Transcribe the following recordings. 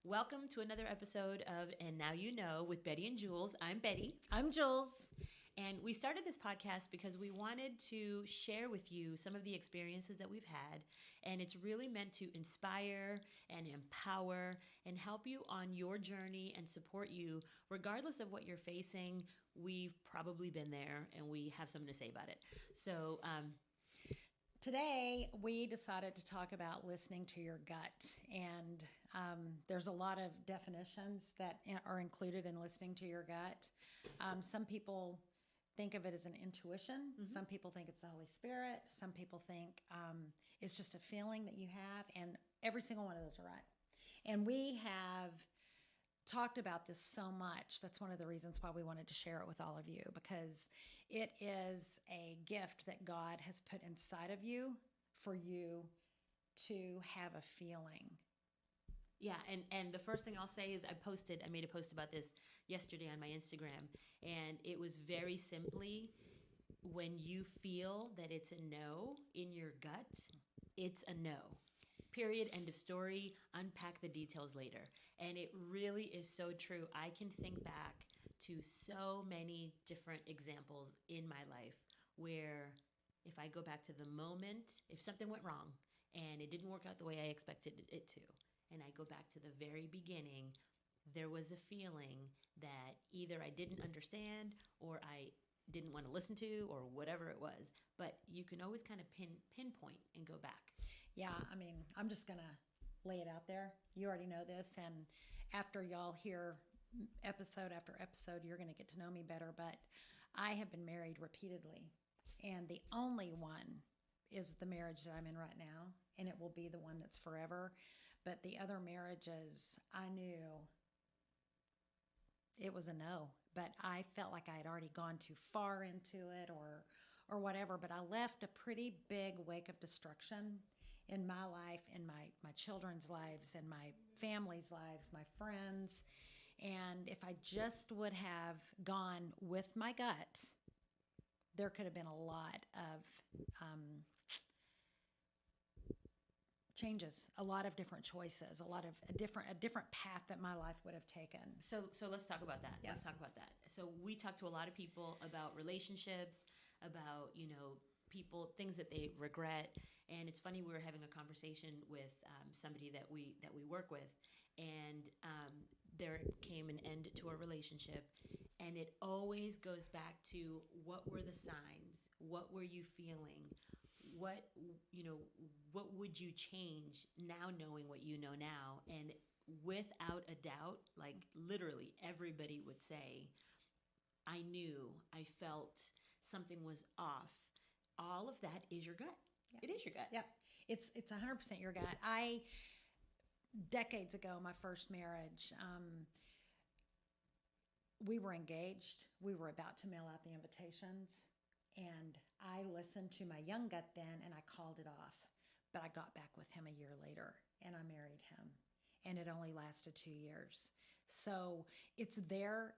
Welcome to another episode of And Now You Know with Bette and Julz. I'm Bette. I'm Julz. And we started this podcast because we wanted to share with you some of the experiences that we've had. And it's really meant to inspire and empower and help you on your journey and support you regardless of what you're facing. We've probably been there and we have something to say about it. So, Today, we decided to talk about listening to your gut. And there's a lot of definitions that are included in listening to your gut. Some people think of it as an intuition. Mm-hmm. Some people think it's the Holy Spirit. Some people think it's just a feeling that you have. And every single one of those are right. And we have talked about this so much. That's one of the reasons why we wanted to share it with all of you, because it is a gift that God has put inside of you for you to have a feeling. Yeah, and the first thing I'll say is I made a post about this yesterday on my Instagram, and it was very simply, when you feel that it's a no in your gut, it's a no. Period, end of story, unpack the details later. And it really is so true. I can think back to so many different examples in my life where if I go back to the moment, if something went wrong and it didn't work out the way I expected it to, and I go back to the very beginning, there was a feeling that either I didn't understand or I didn't want to listen to or whatever it was. But you can always kind of pinpoint and go back. Yeah, I mean, I'm just going to lay it out there. You already know this. And after y'all hear episode after episode, you're going to get to know me better. But I have been married repeatedly. And the only one is the marriage that I'm in right now. And it will be the one that's forever. But the other marriages, I knew it was a no. But I felt like I had already gone too far into it or whatever. But I left a pretty big wake of destruction in my life, in my children's lives, and my family's lives, my friends. And if I just would have gone with my gut, there could have been a lot of changes, a lot of different choices, a different path that my life would have taken. So let's talk about that. Yeah. Let's talk about that. So we talk to a lot of people about relationships, about, people, things that they regret. And it's funny, we were having a conversation with somebody that we work with, and there came an end to a relationship, and it always goes back to, what were the signs? What were you feeling? What would you change now, knowing what you know now? And without a doubt, like literally everybody would say, I knew, I felt something was off. All of that is your gut. Yeah. It is your gut. Yep. It's 100% your gut. Decades ago, my first marriage, we were engaged. We were about to mail out the invitations. And I listened to my young gut then, and I called it off. But I got back with him a year later, and I married him. And it only lasted 2 years. So it's there.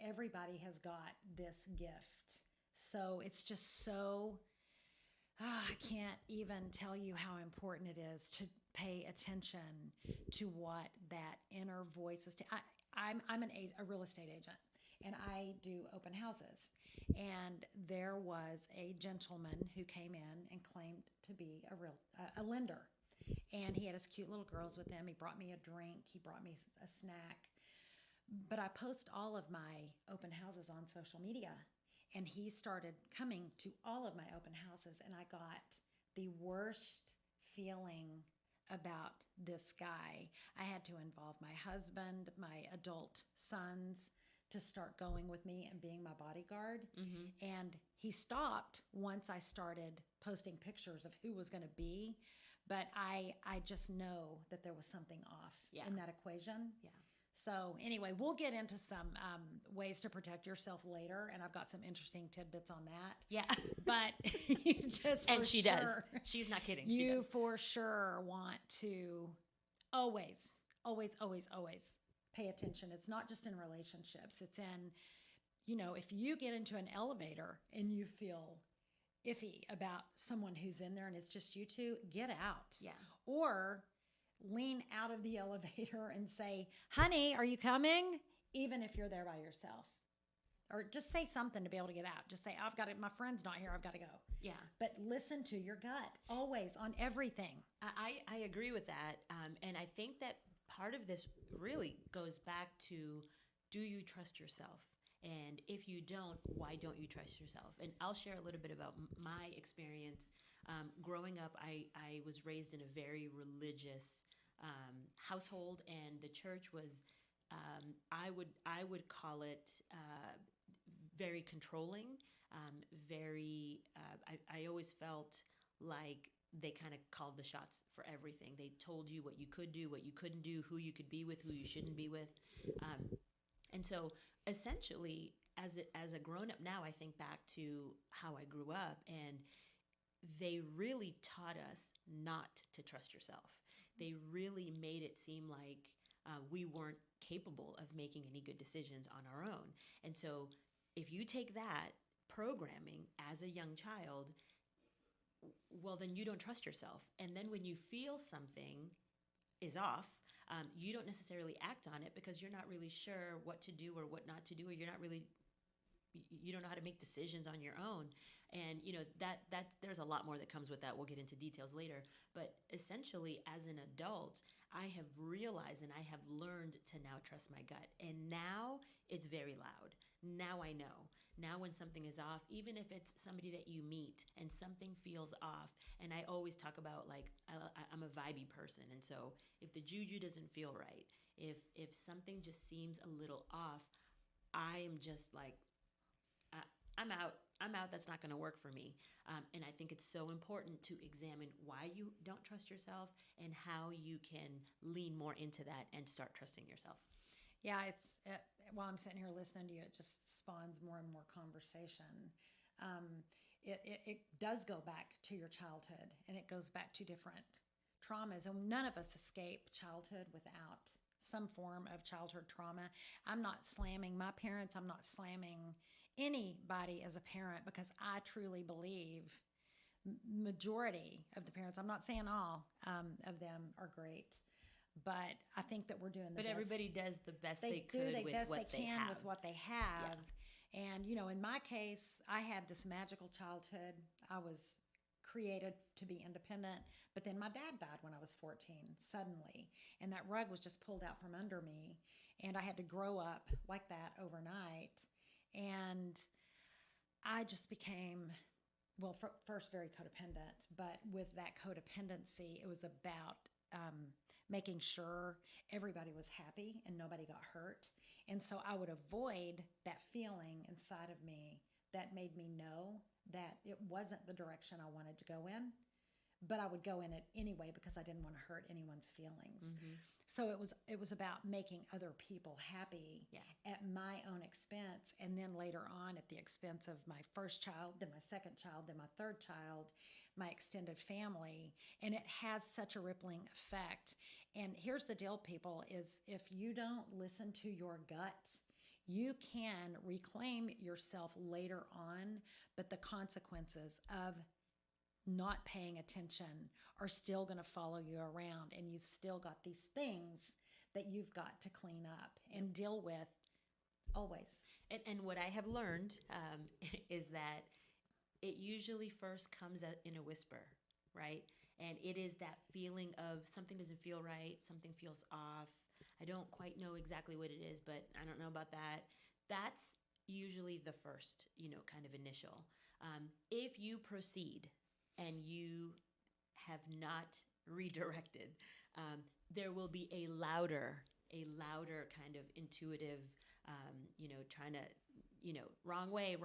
Everybody has got this gift. So it's just so... I can't even tell you how important it is to pay attention to what that inner voice is. I'm a real estate agent, and I do open houses. And there was a gentleman who came in and claimed to be a lender. And he had his cute little girls with him. He brought me a drink. He brought me a snack. But I post all of my open houses on social media. And he started coming to all of my open houses, and I got the worst feeling about this guy. I had to involve my husband, my adult sons, to start going with me and being my bodyguard. Mm-hmm. And he stopped once I started posting pictures of who was going to be. But I just know that there was something off in that equation. Yeah. So anyway, we'll get into some ways to protect yourself later, and I've got some interesting tidbits on that. Yeah. But you just and she sure, does. She's not kidding. You for sure want to always pay attention. It's not just in relationships. It's in, if you get into an elevator and you feel iffy about someone who's in there and it's just you two, get out. Yeah. Or lean out of the elevator and say, honey, are you coming? Even if you're there by yourself. Or just say something to be able to get out. Just say, I've got it. My friend's not here. I've got to go. Yeah. But listen to your gut always on everything. I agree with that. And I think that part of this really goes back to, do you trust yourself? And if you don't, why don't you trust yourself? And I'll share a little bit about my experience. Growing up, I was raised in a very religious household, and the church was, I would call it very controlling, I always felt like they kind of called the shots for everything. They told you what you could do, what you couldn't do, who you could be with, who you shouldn't be with. And so essentially, as a grown-up now, I think back to how I grew up, and they really taught us not to trust yourself. They really made it seem like we weren't capable of making any good decisions on our own. And so if you take that programming as a young child, well, then you don't trust yourself. And then when you feel something is off, you don't necessarily act on it because you're not really sure what to do or what not to do, or you don't know how to make decisions on your own. And there's a lot more that comes with that. We'll get into details later. But essentially, as an adult, I have realized and I have learned to now trust my gut. And now it's very loud. Now I know. Now when something is off, even if it's somebody that you meet and something feels off, and I always talk about, like, I'm a vibey person. And so if the juju doesn't feel right, if something just seems a little off, I am just like, I'm out. That's not going to work for me. And I think it's so important to examine why you don't trust yourself and how you can lean more into that and start trusting yourself. Yeah, it's while I'm sitting here listening to you, it just spawns more and more conversation. It does go back to your childhood, and it goes back to different traumas. And none of us escape childhood without some form of childhood trauma. I'm not slamming my parents. I'm not slamming anybody as a parent, because I truly believe majority of the parents, I'm not saying all of them are great, but I think that we're doing the best. But everybody does the best they could with what they have. With what they have. Yeah. And, in my case, I had this magical childhood. I was created to be independent, but then my dad died when I was 14, suddenly. And that rug was just pulled out from under me. And I had to grow up like that overnight. And I just became, first very codependent. But with that codependency, it was about making sure everybody was happy and nobody got hurt. And so I would avoid that feeling inside of me that made me know that it wasn't the direction I wanted to go in, but I would go in it anyway because I didn't want to hurt anyone's feelings. Mm-hmm. So it was about making other people happy at my own expense, and then later on at the expense of my first child, then my second child, then my third child, my extended family. And it has such a rippling effect. And here's the deal, people, is if you don't listen to your gut, you can reclaim yourself later on, but the consequences of not paying attention are still going to follow you around, and you've still got these things that you've got to clean up and deal with always. And what I have learned is that it usually first comes out in a whisper, right? And it is that feeling of something doesn't feel right, something feels off. I don't quite know exactly what it is, but I don't know about that. That's usually the first, kind of initial. If you proceed and you have not redirected, there will be a louder kind of intuitive, trying to, wrong way.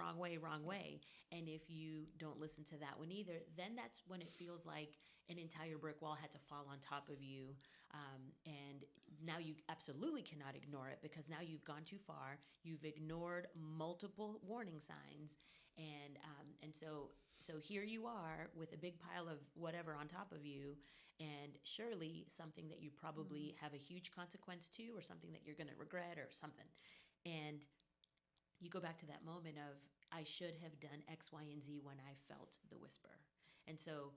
And if you don't listen to that one either, then that's when it feels like an entire brick wall had to fall on top of you. And now you absolutely cannot ignore it, because now you've gone too far. You've ignored multiple warning signs. And so here you are with a big pile of whatever on top of you, and surely something that you probably have a huge consequence to, or something that you're going to regret or something. And you go back to that moment of, I should have done X, Y, and Z when I felt the whisper. And so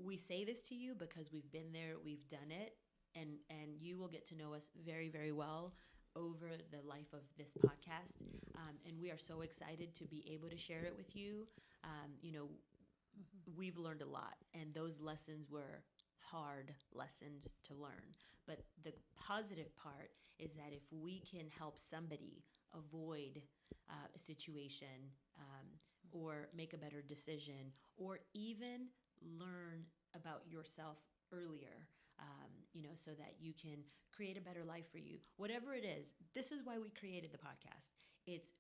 we say this to you because we've been there, we've done it. and you will get to know us very, very well over the life of this podcast. And we are so excited to be able to share it with you. You know, we've learned a lot, and those lessons were hard lessons to learn. But the positive part is that if we can help somebody avoid a situation, or make a better decision, or even learn about yourself earlier, you know, so that you can create a better life for you. Whatever it is, this is why we created the podcast. It's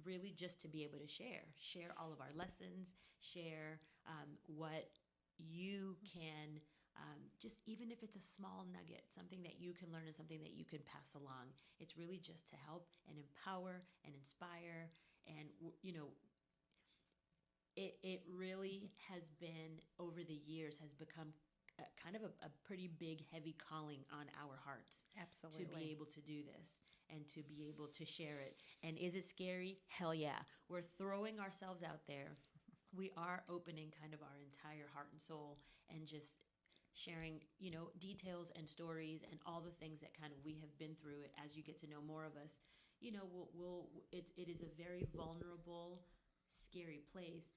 really just to be able to share all of our lessons, share what you can, just even if it's a small nugget, something that you can learn and something that you can pass along. It's really just to help and empower and inspire. And, you know, it really has been, over the years, has become kind of a pretty big, heavy calling on our hearts. Absolutely. To be able to do this and to be able to share it. And is it scary? Hell yeah. We're throwing ourselves out there. We are opening kind of our entire heart and soul and just sharing, you know, details and stories and all the things that kind of we have been through it. As you get to know more of us, you know, it is a very vulnerable, scary place,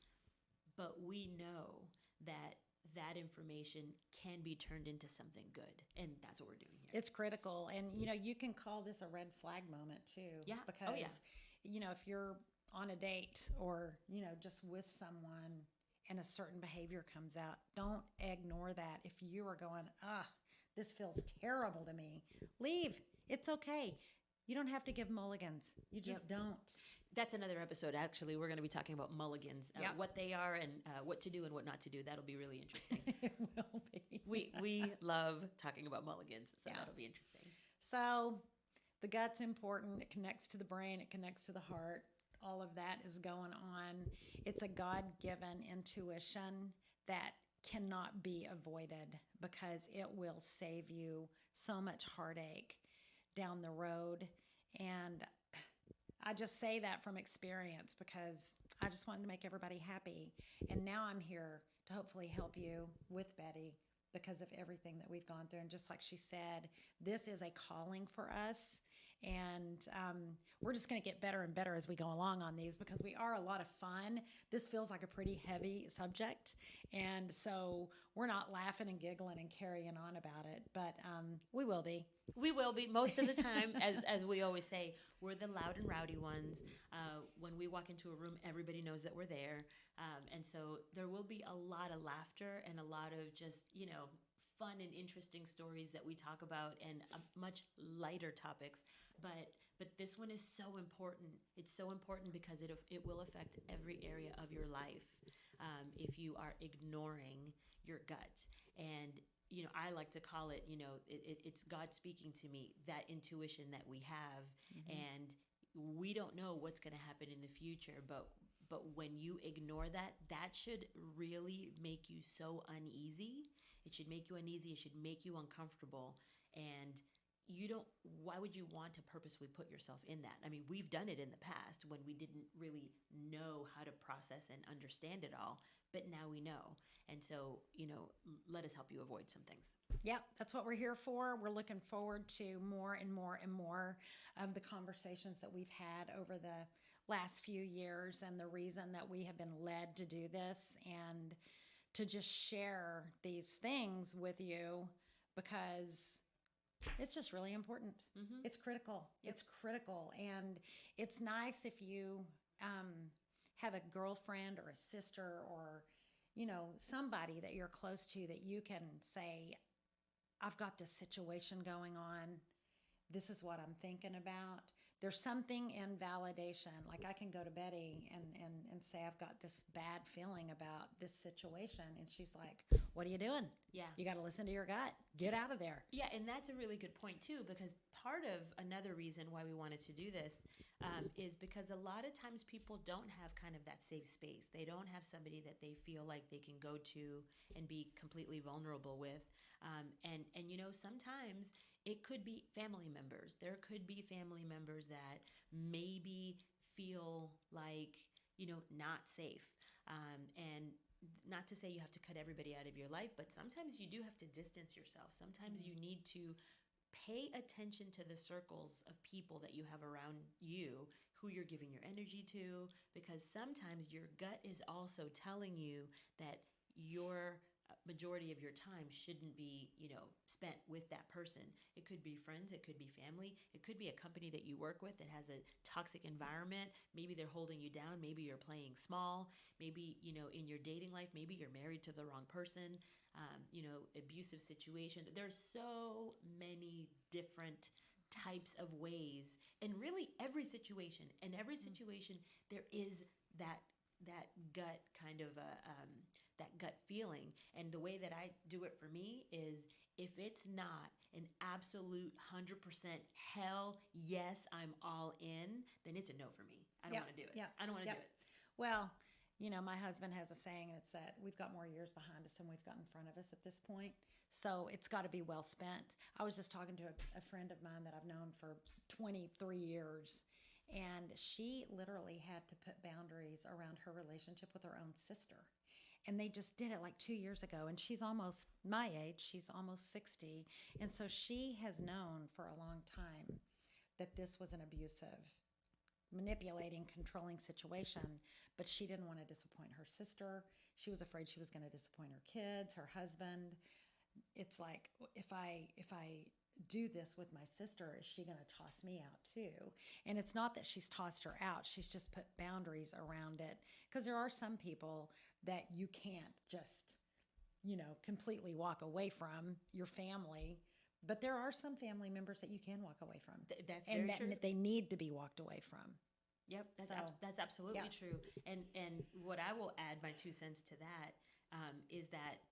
but we know that information can be turned into something good, and that's what we're doing here. It's critical, and you know, you can call this a red flag moment too. Yeah. Because, oh, yeah. you know, if you're on a date or, you know, just with someone and a certain behavior comes out, don't ignore that. If you are going, this feels terrible to me, leave. It's okay. You don't have to give mulligans. You just don't. That's another episode. Actually, we're going to be talking about mulligans, what they are, and what to do and what not to do. That'll be really interesting. It will be. We love talking about mulligans, so that'll be interesting. So the gut's important. It connects to the brain. It connects to the heart. All of that is going on. It's a God-given intuition that cannot be avoided, because it will save you so much heartache down the road. And I just say that from experience, because I just wanted to make everybody happy. And now I'm here to hopefully help you with Bette, because of everything that we've gone through. And just like she said, this is a calling for us. And we're just going to get better and better as we go along on these, because we are a lot of fun. This feels like a pretty heavy subject. And so we're not laughing and giggling and carrying on about it, but we will be. We will be most of the time. As we always say, we're the loud and rowdy ones. When we walk into a room, everybody knows that we're there. And so there will be a lot of laughter and a lot of just, you know, fun and interesting stories that we talk about, and much lighter topics. But this one is so important. It's so important because it will affect every area of your life if you are ignoring your gut. And, you know, I like to call it, you know, it's God speaking to me, that intuition that we have. And we don't know what's going to happen in the future, but when you ignore that, that should really make you so uneasy. It should make you uneasy. It should make you uncomfortable. And why would you want to purposefully put yourself in that? I mean, we've done it in the past when we didn't really know how to process and understand it all, but now we know. And so, you know, let us help you avoid some things. Yep, that's what we're here for. We're looking forward to more and more and more of the conversations that we've had over the last few years, and the reason that we have been led to do this and to just share these things with you, because it's just really important. It's critical. Yep. It's critical. And it's nice if you have a girlfriend or a sister or, you know, somebody that you're close to that you can say, I've got this situation going on. This is what I'm thinking about. There's something in validation. Like I can go to Bette and say, I've got this bad feeling about this situation. And she's like, what are you doing? Yeah. You got to listen to your gut. Get out of there. Yeah, and that's a really good point too, because part of another reason why we wanted to do this is because a lot of times people don't have kind of that safe space. They don't have somebody that they feel like they can go to and be completely vulnerable with. And you know, sometimes it could be family members. There could be family members that maybe feel like, you know, not safe. And not to say you have to cut everybody out of your life, but sometimes you do have to distance yourself. Sometimes you need to pay attention to the circles of people that you have around you, who you're giving your energy to, because sometimes your gut is also telling you that your majority of your time shouldn't be, spent with that person. It could be friends, it could be family, it could be a company that you work with that has a toxic environment. Maybe they're holding you down, maybe you're playing small, maybe, in your dating life, maybe you're married to the wrong person, abusive situation. There's so many different types of ways, and really every situation, there is that gut kind of that gut feeling. And the way that I do it for me is, if it's not an absolute 100% hell yes, I'm all in, then it's a no for me. I don't want to do it. I don't want to do it. Well, my husband has a saying, and it's that we've got more years behind us than we've got in front of us at this point. So it's got to be well spent. I was just talking to a friend of mine that I've known for 23 years, and she literally had to put boundaries around her relationship with her own sister. And they just did it like 2 years ago. And she's almost my age. She's almost 60. And so she has known for a long time that this was an abusive, manipulating, controlling situation. But she didn't want to disappoint her sister. She was afraid she was going to disappoint her kids, her husband. It's like, if I do this with my sister, is she going to toss me out too? And it's not that she's tossed her out. She's just put boundaries around it. Because there are some people that you can't just, completely walk away from, your family. But there are some family members that you can walk away from. That's very true. They need to be walked away from. Yep, that's absolutely true. And what I will add my 2 cents to that is that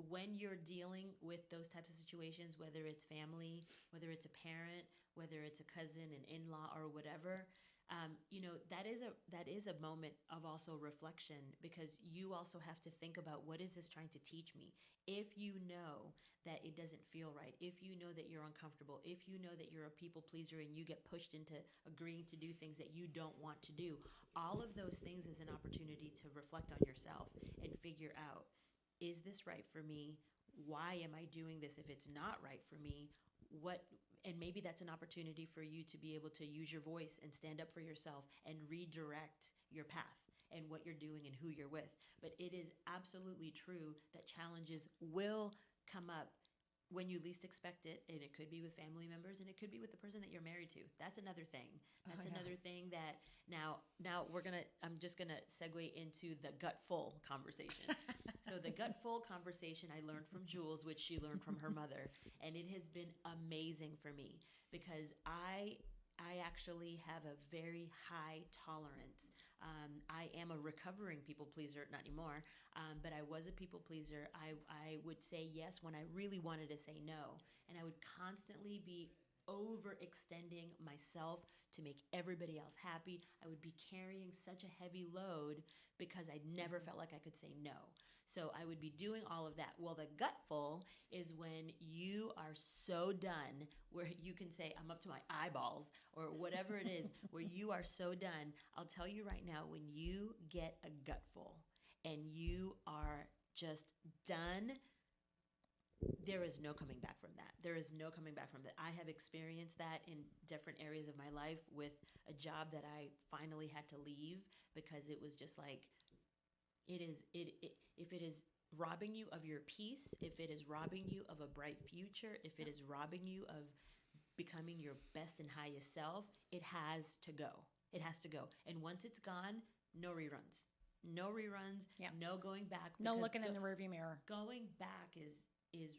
when you're dealing with those types of situations, whether it's family, whether it's a parent, whether it's a cousin, an in-law, or whatever, that is a moment of also reflection, because you also have to think about, what is this trying to teach me? If you know that it doesn't feel right, if you know that you're uncomfortable, if you know that you're a people pleaser and you get pushed into agreeing to do things that you don't want to do, all of those things is an opportunity to reflect on yourself and figure out, is this right for me? Why am I doing this if it's not right for me? And maybe that's an opportunity for you to be able to use your voice and stand up for yourself and redirect your path and what you're doing and who you're with. But it is absolutely true that challenges will come up when you least expect it, and it could be with family members, and it could be with the person that you're married to. That's another thing. That's another thing that now I'm just gonna segue into the gutful conversation. So the gutful conversation I learned from Julz, which she learned from her mother, and it has been amazing for me, because I actually have a very high tolerance. I am a recovering people pleaser, not anymore, but I was a people pleaser. I would say yes when I really wanted to say no, and I would constantly be overextending myself to make everybody else happy. I would be carrying such a heavy load because I never felt like I could say no. So I would be doing all of that. Well, the gutful is when you are so done, where you can say, I'm up to my eyeballs, or whatever it is, where you are so done. I'll tell you right now, when you get a gutful and you are just done, there is no coming back from that. There is no coming back from that. I have experienced that in different areas of my life, with a job that I finally had to leave because it was just like, if it is robbing you of your peace, if it is robbing you of a bright future, if it is robbing you of becoming your best and highest self, it has to go. It has to go. And once it's gone, no reruns. No reruns, no going back. No looking in the rearview mirror. Going back is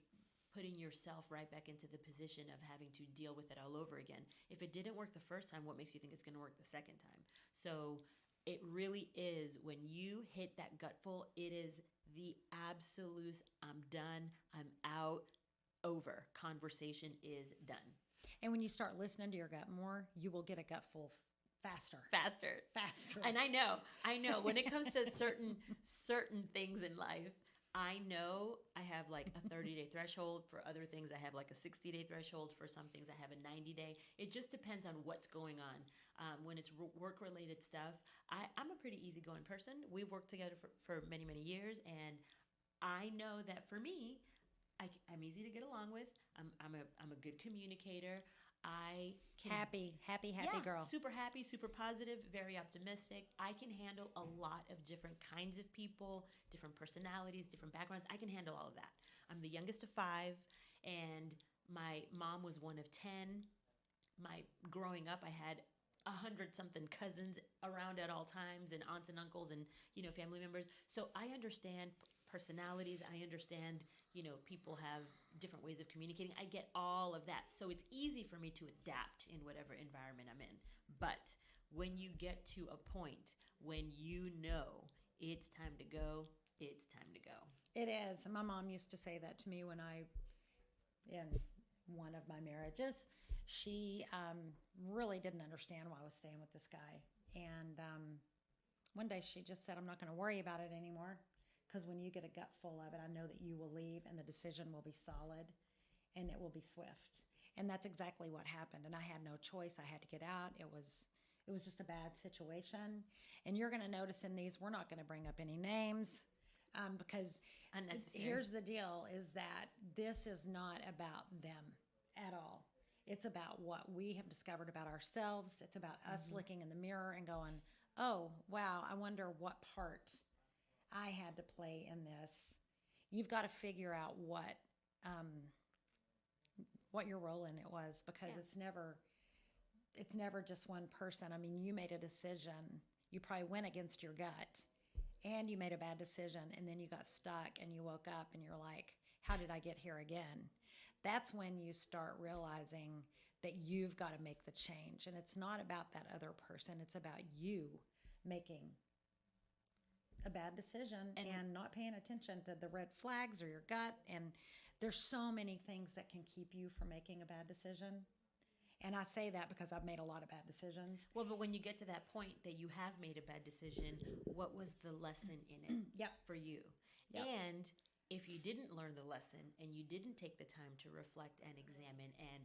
putting yourself right back into the position of having to deal with it all over again. If it didn't work the first time, what makes you think it's going to work the second time? So it really is, when you hit that gutful, it is the absolute, I'm done, I'm out, over. Conversation is done. And when you start listening to your gut more, you will get a gutful faster. And I know when it comes to certain things in life, I know I have like a 30-day threshold. For other things, I have like a 60-day threshold. For some things, I have a 90-day. It just depends on what's going on. When it's work-related stuff, I'm a pretty easygoing person. We've worked together for many, many years, and I know that for me, I'm easy to get along with. I'm a good communicator. I can Happy yeah, girl. super happy, super positive, very optimistic. I can handle a lot of different kinds of people, different personalities, different backgrounds. I can handle all of that. I'm the youngest of five, and my mom was one of 10. My growing up, I had 100 something cousins around at all times, and aunts and uncles, and family members. So I understand personalities. I understand people have different ways of communicating. I get all of that, so it's easy for me to adapt in whatever environment I'm in. But when you get to a point when it's time to go, it's time to go. It is. My mom used to say that to me in one of my marriages. She really didn't understand why I was staying with this guy. And one day she just said, I'm not going to worry about it anymore, because when you get a gut full of it, I know that you will leave and the decision will be solid and it will be swift. And that's exactly what happened. And I had no choice. I had to get out. It was just a bad situation. And you're going to notice in these, we're not going to bring up any names. Because here's the deal, is that this is not about them at all. It's about what we have discovered about ourselves. It's about us looking in the mirror and going, oh, wow, I wonder what part I had to play in this. You've got to figure out what your role in it was, because it's never just one person. I mean, you made a decision. You probably went against your gut, and you made a bad decision, and then you got stuck, and you woke up, and you're like, how did I get here again? That's when you start realizing that you've got to make the change. And it's not about that other person. It's about you making a bad decision and not paying attention to the red flags or your gut. And there's so many things that can keep you from making a bad decision. And I say that because I've made a lot of bad decisions. Well, but when you get to that point that you have made a bad decision, what was the lesson in it for you? Yep. And if you didn't learn the lesson and you didn't take the time to reflect and examine and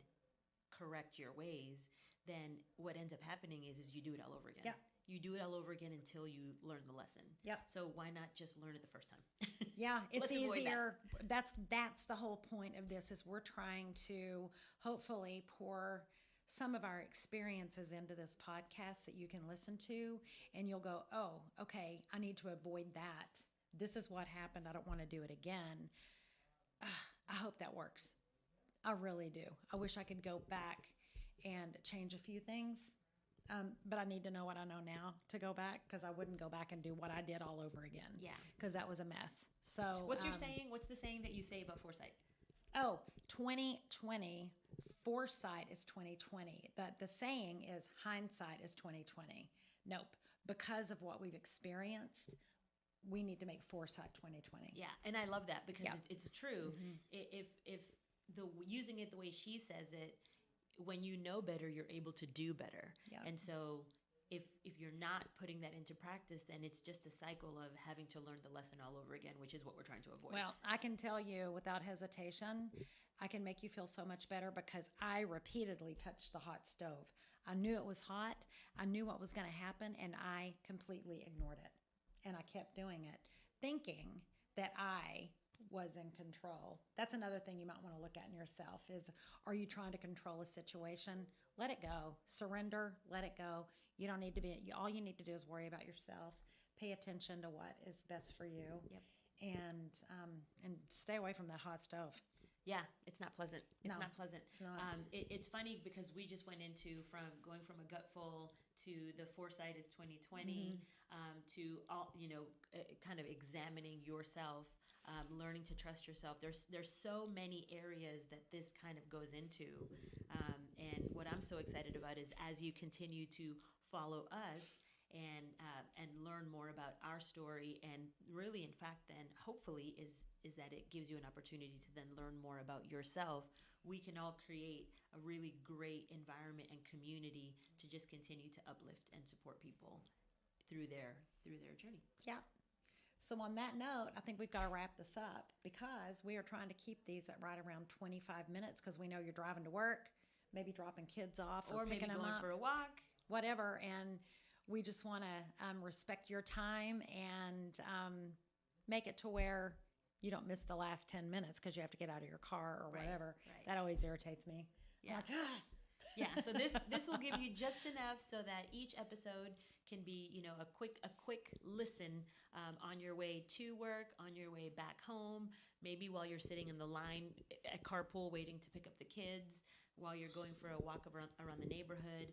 correct your ways, then what ends up happening is you do it all over again. Yep. You do it all over again until you learn the lesson. Yep. So why not just learn it the first time? Yeah, it's easier. That. That's the whole point of this, is we're trying to hopefully pour some of our experiences into this podcast that you can listen to, and you'll go, oh, okay, I need to avoid that. This is what happened. I don't want to do it again. I hope that works. I really do. I wish I could go back and change a few things. But I need to know what I know now to go back, because I wouldn't go back and do what I did all over again. Yeah. Because that was a mess. So what's your saying? What's the saying that you say about foresight? Oh, 2020. Foresight is 2020. The saying is hindsight is 2020. Nope. Because of what we've experienced, we need to make foresight 2020. Yeah, and I love that, because it's true. Mm-hmm. If using it the way she says it, when you know better, you're able to do better. Yep. And so if you're not putting that into practice, then it's just a cycle of having to learn the lesson all over again, which is what we're trying to avoid. Well, I can tell you without hesitation, I can make you feel so much better, because I repeatedly touched the hot stove. I knew it was hot. I knew what was going to happen, and I completely ignored it. And I kept doing it, thinking that I was in control. That's another thing you might want to look at in yourself is, are you trying to control a situation? Let it go. Surrender. Let it go. You don't need to be, all you need to do is worry about yourself. Pay attention to what is best for you. Yep. And stay away from that hot stove. Yeah, it's not pleasant. It's not pleasant. It's not. It's funny because we just went into going from a gutful to the foresight is 2020, to all kind of examining yourself, learning to trust yourself. There's so many areas that this kind of goes into, and what I'm so excited about is as you continue to follow us and learn more about our story, and really, in fact, then hopefully is that it gives you an opportunity to then learn more about yourself. We can all create a really great environment and community to just continue to uplift and support people through their journey. Yeah. So on that note, I think we've got to wrap this up because we are trying to keep these at right around 25 minutes because we know you're driving to work, maybe dropping kids off or maybe picking them going up, for a walk, whatever. And we just want to respect your time and make it to where you don't miss the last 10 minutes because you have to get out of your car or whatever. Right. That always irritates me. Yeah. Like, ah. Yeah, so this will give you just enough so that each episode can be, a quick listen on your way to work, on your way back home, maybe while you're sitting in the line at carpool waiting to pick up the kids, while you're going for a walk around the neighborhood,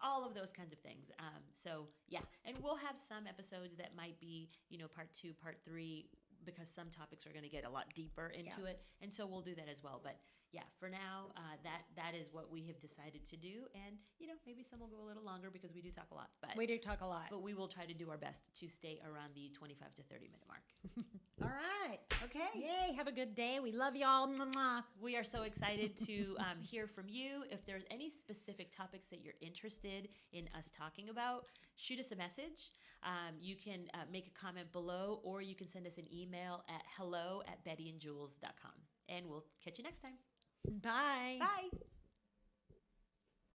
all of those kinds of things. So yeah, and we'll have some episodes that might be, part 2, part 3, because some topics are going to get a lot deeper into it, and so we'll do that as well. But yeah, for now, that is what we have decided to do, and maybe some will go a little longer because we do talk a lot. But we do talk a lot, but we will try to do our best to stay around the 25 to 30-minute mark. All right. Okay. Yay! Have a good day. We love y'all. Mwah. We are so excited to hear from you. If there's any specific topics that you're interested in us talking about, shoot us a message. You can make a comment below, or you can send us an email at hello@bettyandjulz.com. And we'll catch you next time. Bye. Bye.